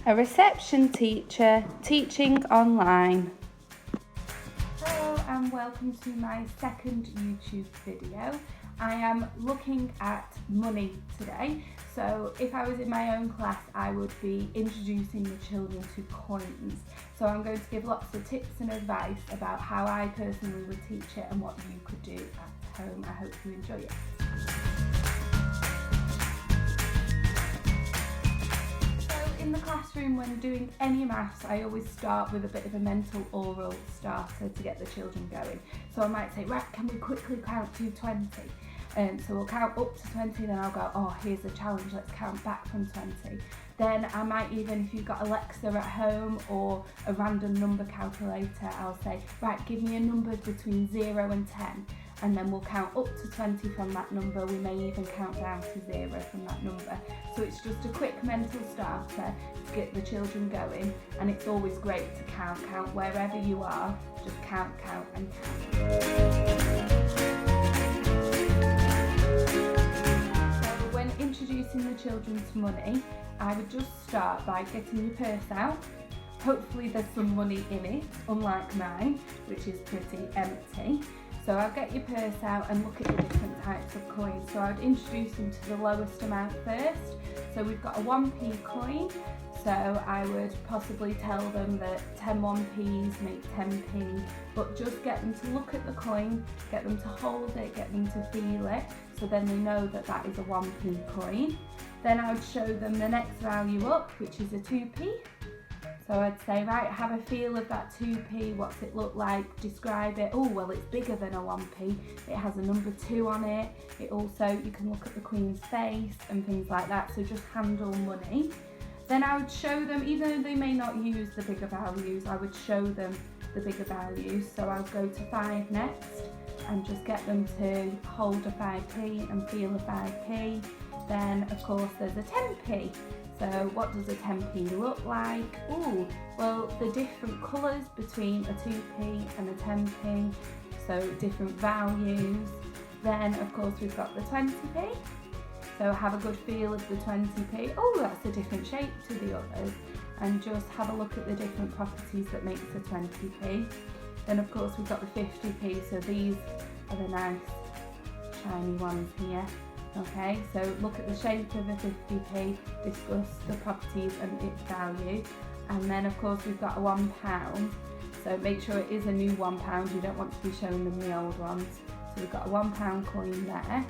a reception teacher teaching online. Hello and welcome to my second YouTube video. I am looking at money today. So if I was in my own class, I would be introducing the children to coins. So I'm going to give lots of tips and advice about how I personally would teach it and what you could do at home. I hope you enjoy it. In the classroom, when doing any maths, I always start with a bit of a mental oral starter to get the children going. So I might say, right, can we quickly count to 20? So we'll count up to 20, then I'll go, oh, here's a challenge, let's count back from 20. Then I might even, if you've got Alexa at home or a random number calculator, I'll say, right, give me a number between 0 and 10. And then we'll count up to 20 from that number. We may even count down to 0 from that number. So it's just a quick mental starter to get the children going, and it's always great to count wherever you are, just count and count. So when introducing the children to money, I would just start by getting your purse out. Hopefully there's some money in it, unlike mine, which is pretty empty. So I'll get your purse out and look at the different types of coins. So I'd introduce them to the lowest amount first. So we've got a 1p coin. So I would possibly tell them that 10 1p's make 10p, but just get them to look at the coin, get them to hold it, get them to feel it, so then they know that that is a 1p coin. Then I would show them the next value up, which is a 2p. So I'd say, right, have a feel of that 2p, what's it look like, describe it. Oh, well, it's bigger than a 1p. It has a number 2 on it. It also, you can look at the Queen's face and things like that, so just handle money. Then I would show them, even though they may not use the bigger values, I would show them the bigger values. So I'll go to 5 next and just get them to hold a 5p and feel a 5p. Then, of course, there's a 10p. So what does a 10p look like? Oh, well, the different colours between a 2p and a 10p, so different values. Then, of course, we've got the 20p. So have a good feel of the 20p. Oh, that's a different shape to the others. And just have a look at the different properties that makes a 20p. Then, of course, we've got the 50p. So these are the nice shiny ones here. Okay, so look at the shape of a 50p, discuss the properties and its value. And then of course we've got a £1, so make sure it is a new £1, you don't want to be showing them the old ones. So we've got a £1 coin there.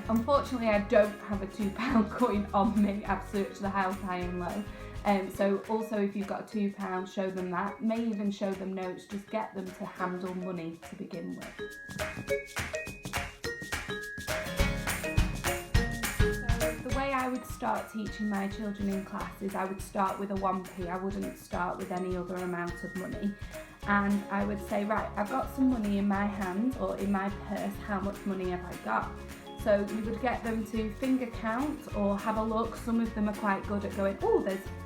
Unfortunately I don't have a £2 coin on me, I've searched the house high and low. So also if you've got a £2, show them that, may even show them notes, just get them to handle money to begin with. I would start teaching my children in class is I would start with a 1p, I wouldn't start with any other amount of money. And I would say, right, I've got some money in my hand or in my purse, how much money have I got? So you would get them to finger count or have a look. Some of them are quite good at going, oh,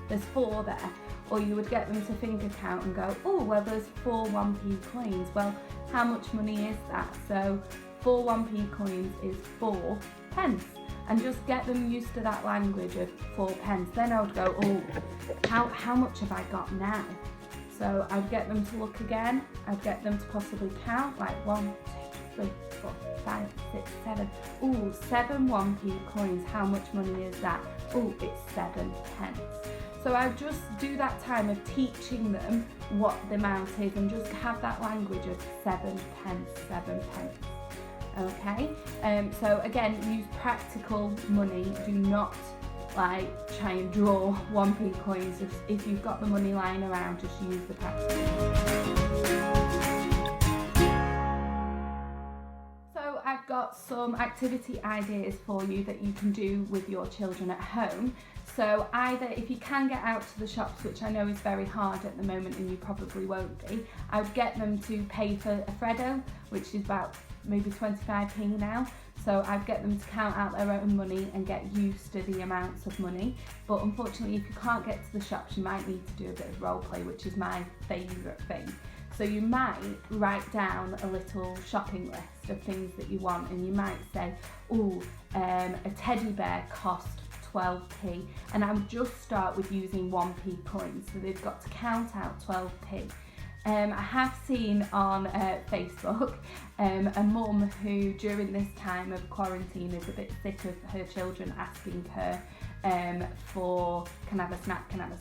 there's 4 there. Or you would get them to finger count and go, oh, well, there's 4 1p coins. Well, how much money is that? So 4 1p coins is 4 pence. And just get them used to that language of 4 pence. Then I would go, oh, how much have I got now? So I'd get them to look again. I'd get them to possibly count, like 1, 2, 3, 4, 5, 6, 7. Oh, 7 1p coins. How much money is that? Oh, it's 7 pence. So I would just do that time of teaching them what the amount is and just have that language of 7 pence, 7 pence. Okay, so again, use practical money. Do not try and draw 1p coins. If you've got the money lying around, just use the practical. So I've got some activity ideas for you that you can do with your children at home. So either if you can get out to the shops, which I know is very hard at the moment and you probably won't be, I would get them to pay for a Freddo, which is about maybe 25p now. So I'd get them to count out their own money and get used to the amounts of money. But unfortunately, if you can't get to the shops, you might need to do a bit of role play, which is my favourite thing. So you might write down a little shopping list of things that you want, and you might say, oh, a teddy bear cost 12p, and I would just start with using 1p coins, so they've got to count out 12p. I have seen on Facebook a mum who during this time of quarantine is a bit sick of her children asking her for can I have a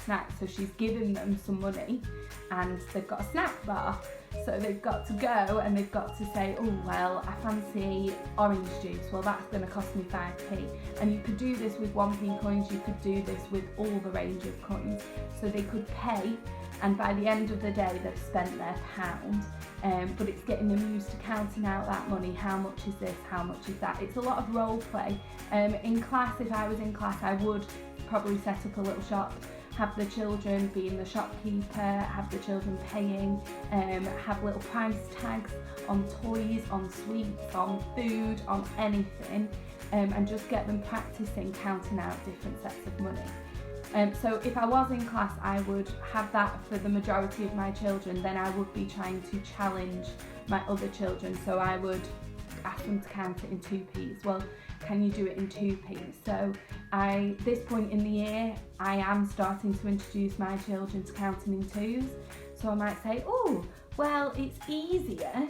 snack, so she's given them some money and they've got a snack bar, so they've got to go and they've got to say, oh well, I fancy orange juice, well that's going to cost me 5p. And you could do this with 1p coins, you could do this with all the range of coins, so they could pay, and by the end of the day they've spent their pound. But it's getting them used to counting out that money. How much is this? How much is that? It's a lot of role play. In class, if I was in class, I would probably set up a little shop, have the children being the shopkeeper, have the children paying, have little price tags on toys, on sweets, on food, on anything, and just get them practicing counting out different sets of money. So if I was in class, I would have that for the majority of my children. Then I would be trying to challenge my other children. So I would ask them to count it in 2p's. Well, can you do it in 2p's? So this point in the year, I am starting to introduce my children to counting in 2s. So I might say, oh, well, it's easier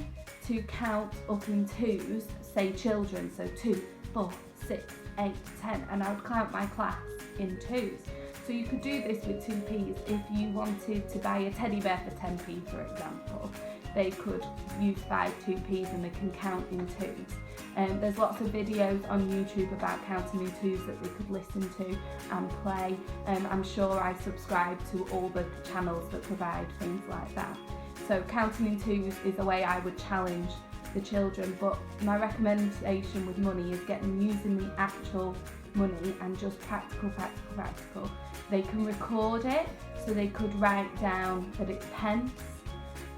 to count up in 2s, say children, so 2, 4, 6, 8, 10, and I would count my class in 2s. So you could do this with 2p's. If you wanted to buy a teddy bear for 10p, for example, they could use 5 2p's and they can count in 2s. There's lots of videos on YouTube about counting in 2s that they could listen to and play. I'm sure I subscribe to all the channels that provide things like that. So counting in 2s is a way I would challenge the children, but my recommendation with money is getting them using the actual money and just practical. They can record it, so they could write down that it's pence.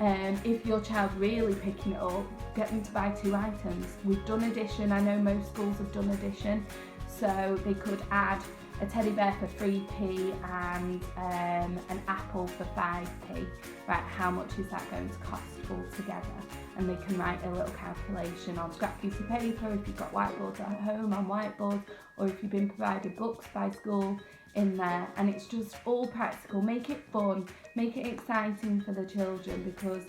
If your child really picking it up, get them to buy 2 items. We've done addition, I know most schools have done addition, so they could add a teddy bear for 3p and an apple for 5p. Right, how much is that going to cost altogether? And they can write a little calculation on scrap piece of paper if you've got whiteboards at home on whiteboards, or if you've been provided books by school in there. And it's just all practical. Make it fun, make it exciting for the children, because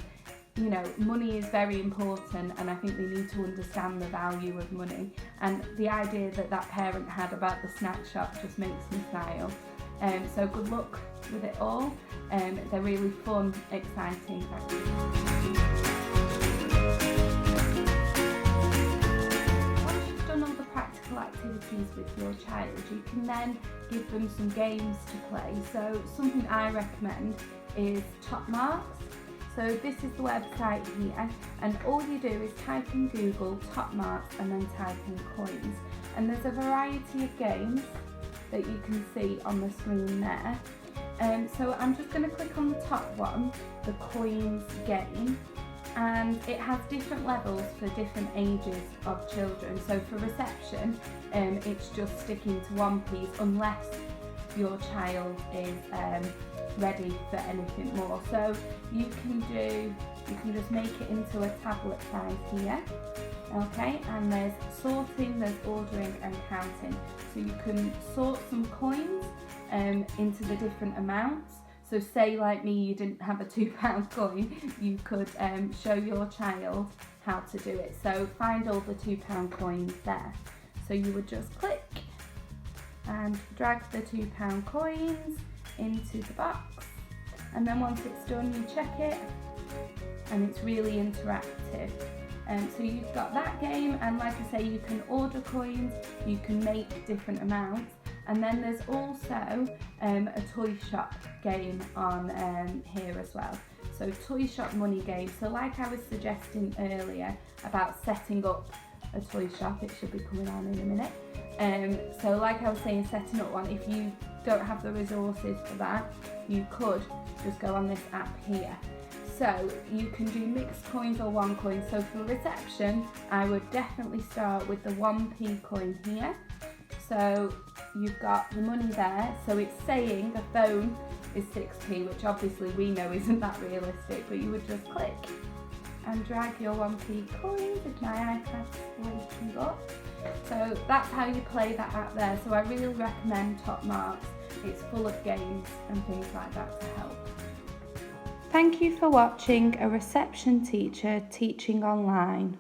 you know, money is very important, and I think they need to understand the value of money. And the idea that that parent had about the snack shop just makes me smile. So good luck with it all. They're really fun, exciting activities. Once you've done all the practical activities with your child, you can then give them some games to play. So something I recommend is Top Marks. So this is the website here, and all you do is type in Google Top Marks and then type in coins. And there's a variety of games that you can see on the screen there. So I'm just going to click on the top one, the coins game, and it has different levels for different ages of children. So for reception, it's just sticking to 1p's unless your child is ready for anything more. So you can just make it into a tablet size here. Okay, and there's sorting, there's ordering and counting. So you can sort some coins into the different amounts. So say like me, you didn't have a £2 coin, you could show your child how to do it. So find all the £2 coins there. So you would just click and drag the £2 coins into the box, and then once it's done you check it, and it's really interactive. So you've got that game, and like I say, you can order coins, you can make different amounts, and then there's also a toy shop game on here as well. So toy shop money game. So like I was suggesting earlier about setting up a toy shop, it should be coming on in a minute. So like I was saying, setting up one, if you don't have the resources for that, you could just go on this app here. So you can do mixed coins or 1 coin. So for reception, I would definitely start with the 1p coin here. So you've got the money there. So it's saying the phone is 6p, which obviously we know isn't that realistic, but you would just click and drag your 1p coins if my iPad's waking up. So that's how you play that app there. So I really recommend Top Marks. It's full of games and things like that to help. Thank you for watching A Reception Teacher Teaching Online.